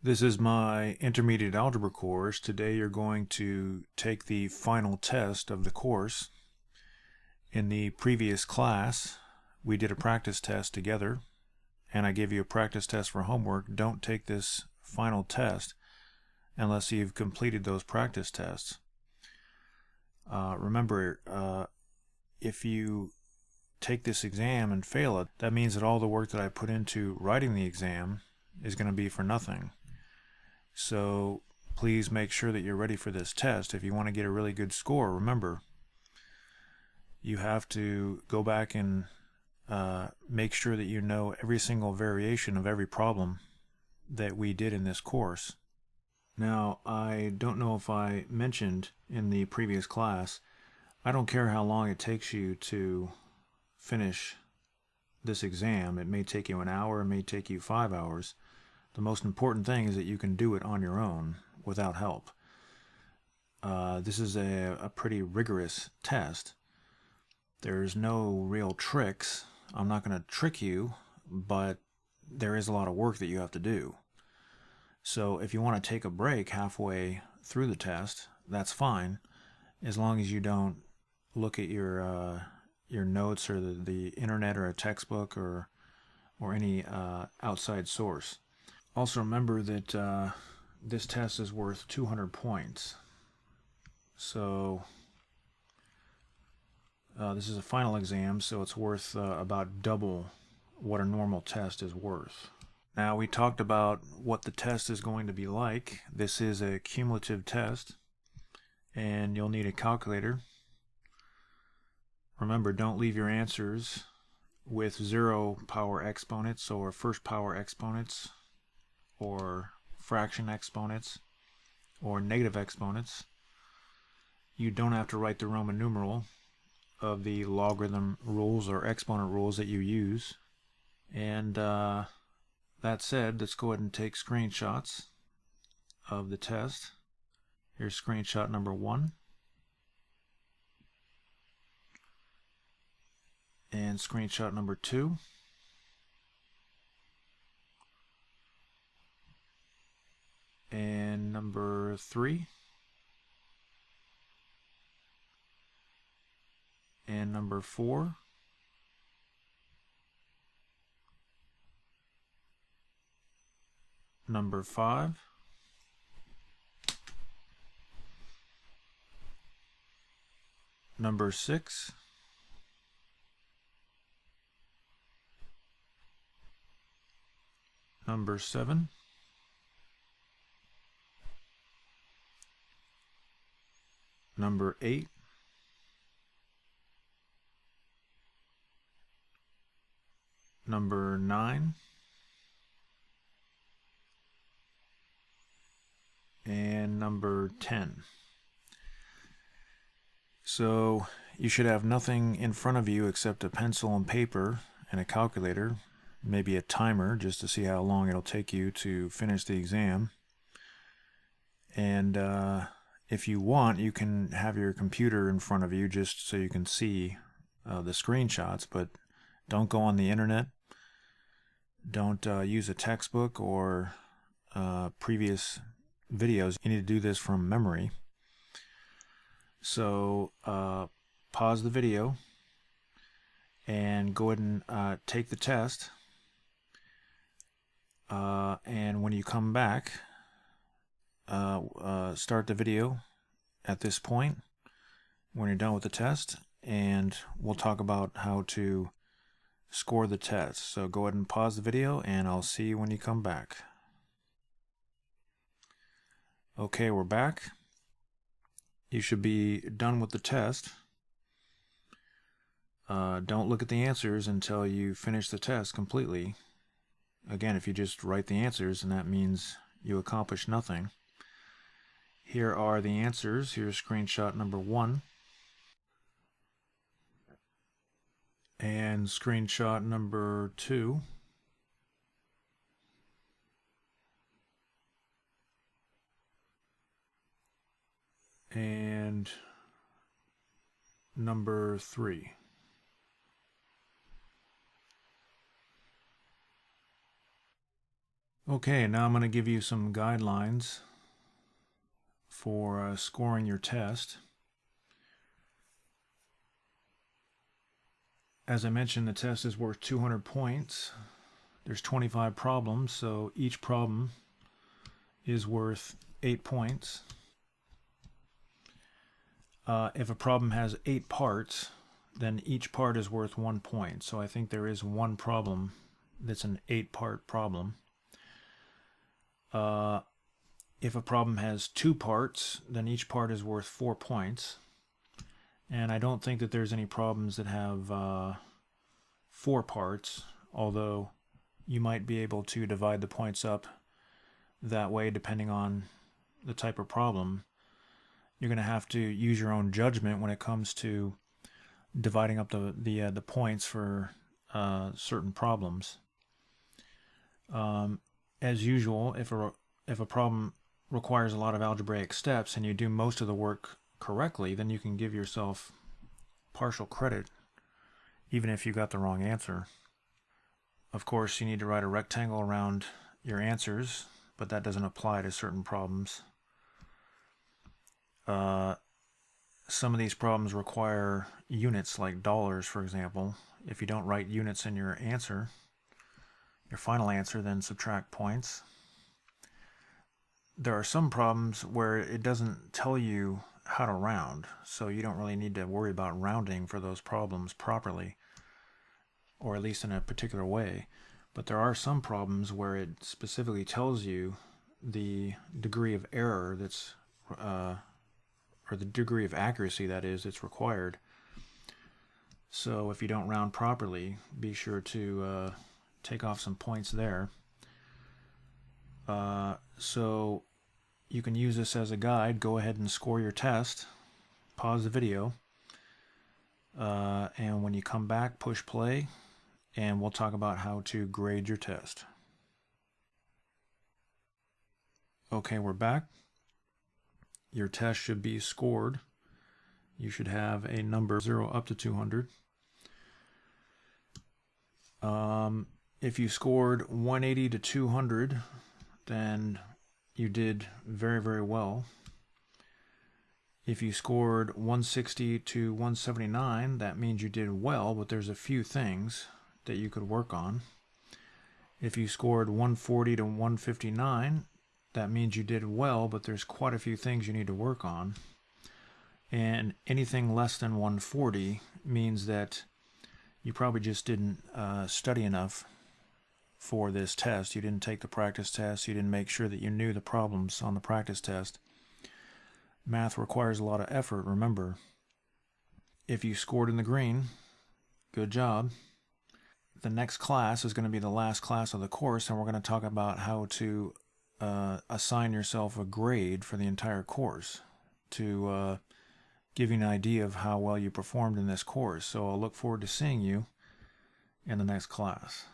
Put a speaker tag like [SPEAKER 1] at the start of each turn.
[SPEAKER 1] This is my intermediate algebra course. Today you're going to take the final test of the course. In the previous class, we did a practice test together, and I gave you a practice test for homework. Don't take this final test unless you've completed those practice tests. Remember, if you take this exam and fail it, that means that all the work that I put into writing the exam is going to be for nothing. So please make sure that you're ready for this test. If you want to get a really good score, remember, you have to go back and make sure that you know every single variation of every problem that we did in this course. Now, I don't know if I mentioned in the previous class, I don't care how long it takes you to finish this exam. It may take you an hour, it may take you 5 hours. The most important thing is that you can do it on your own without help. This is a pretty rigorous test. There's no real tricks. I'm not going to trick you, but there is a lot of work that you have to do. So if you want to take a break halfway through the test, that's fine, as long as you don't look at your notes or the internet or a textbook or any outside source. Also remember that this test is worth 200 points. So this is a final exam, so it's worth about double what a normal test is worth. Now, we talked about what the test is going to be like. This is a cumulative test, and you'll need a calculator. Remember, don't leave your answers with 0 power exponents or first power exponents or fraction exponents or negative exponents. You don't have to write the Roman numeral of the logarithm rules or exponent rules that you use. And that said, let's go ahead and take screenshots of the test. Here's screenshot number 1 and screenshot number 2. And number 3, and number 4, number 5, number 6, number 7, number 8, number 9, and number 10. So you should have nothing in front of you except a pencil and paper and a calculator, maybe a timer just to see how long it'll take you to finish the exam. And if you want, you can have your computer in front of you just so you can see the screenshots, but don't go on the internet. Don't use a textbook or previous videos. You need to do this from memory. So pause the video and go ahead and take the test. And when you come back, start the video at this point when you're done with the test, and we'll talk about how to score the test. So go ahead and pause the video, and I'll see you when you come back. Okay, we're back. You should be done with the test. Don't look at the answers until you finish the test completely. Again, if you just write the answers, and that means you accomplish nothing. Here are the answers. Here's screenshot number 1 and screenshot number 2 and number 3. Okay, now I'm going to give you some guidelines for scoring your test. As I mentioned, the test is worth 200 points. There's 25 problems, so each problem is worth 8 points. If a problem has 8 parts, then each part is worth 1 point. So I think there is one problem that's an 8-part problem. If a problem has 2 parts, then each part is worth 4 points. And I don't think that there's any problems that have 4 parts, although you might be able to divide the points up that way depending on the type of problem. You're going to have to use your own judgment when it comes to dividing up the points for certain problems. As usual, if a problem requires a lot of algebraic steps and you do most of the work correctly, then you can give yourself partial credit even if you got the wrong answer. Of course, you need to write a rectangle around your answers, but that doesn't apply to certain problems. Some of these problems require units, like dollars, for example. If you don't write units in your answer, your final answer, then subtract points. There are some problems where it doesn't tell you how to round, so you don't really need to worry about rounding for those problems properly, or at least in a particular way. But there are some problems where it specifically tells you the degree of error that's or the degree of accuracy, that is, it's required. So if you don't round properly, be sure to take off some points there. So you can use this as a guide. Go ahead and score your test. Pause the video. And when you come back, push play, and we'll talk about how to grade your test. Okay, we're back. Your test should be scored. You should have a number 0 up to 200. If you scored 180 to 200, then you did very, very well. If you scored 160 to 179, that means you did well, but there's a few things that you could work on. If you scored 140 to 159, that means you did well, but there's quite a few things you need to work on. And anything less than 140 means that you probably just didn't study enough for this test. You didn't take the practice test. You didn't make sure that you knew the problems on the practice test. Math requires a lot of effort, remember. If you scored in the green, good job. The next class is going to be the last class of the course, and we're going to talk about how to assign yourself a grade for the entire course to give you an idea of how well you performed in this course. So I'll look forward to seeing you in the next class.